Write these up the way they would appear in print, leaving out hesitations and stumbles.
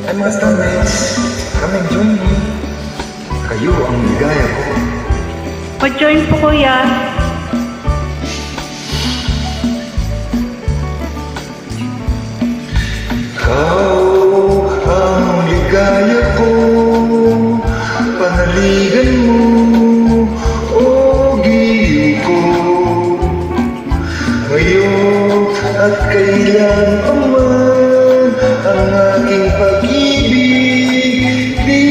Ay mga stomachs, come and join me. Kayo ang ligaya ko. Pa-join po kuya. Ikaw ang ligaya ko, panaligan mo, o giyo ko. Ngayon at kailan pa man, ang aking pag-ibig di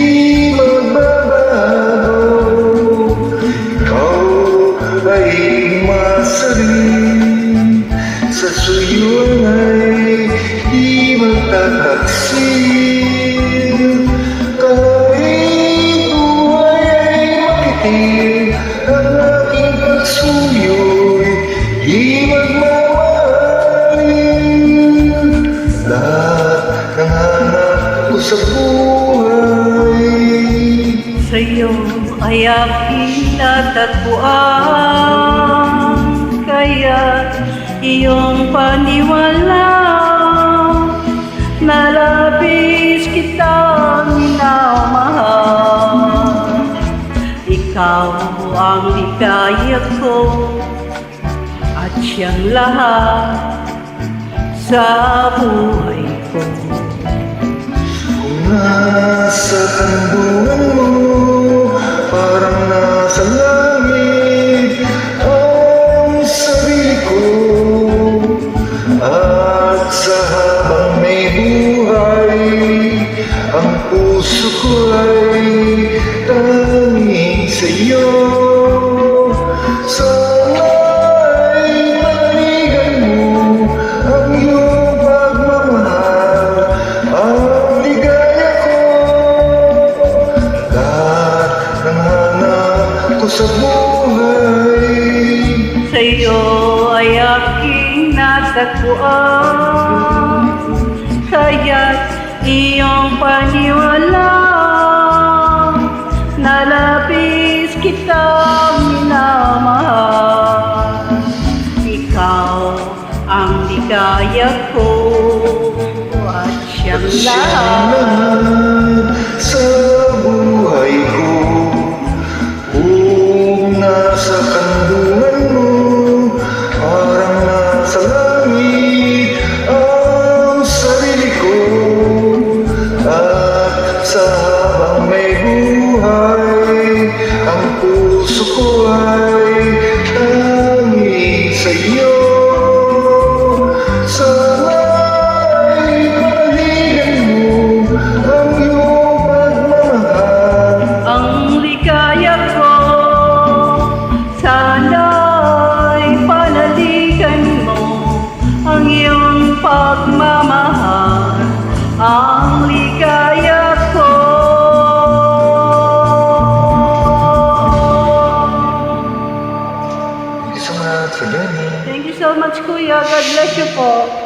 magbabago. Ikaw ay masarin, sa suyuan ay di magtataksil. Kahit buhay ay makitil, ang aking pagsuyo'y di magmamahalin. Lahat ng hanap ko sa buhay Sa'yo ay aking natagpuan, kaya iyong paniwala na labis kitang minamahal. Ikaw ang ligaya ko at siyang lahat sa buhay ko. kung nasa kandungan mo, parang nasa langit ang sarili ko. At sa habang may buhay, ang puso ko ay tanging sa'yo. Sana'y panigan mo ang iyong pagmamahal, ang ligaya ko. Lahat ng hanap ko sa buhay Sa'yo ay aking natagpuan, kaya't iyong paniwala na labis kitang minamahal. Ikaw ang ligaya ko at siyang lahat sa buhay ko. Kung nasa kandungan mo, parang nasa langit ang sarili ko. At sa habang may buhay, ang puso ko ay tanging sa'yo. Sana'y panigan mo ang iyong pagmamahal, ang ligaya ko. Sana'y panaligan mo ang iyong pagmamahal, ang ligaya ko. Thank you so much for joining. Thank you so much, Kuya. God bless you po.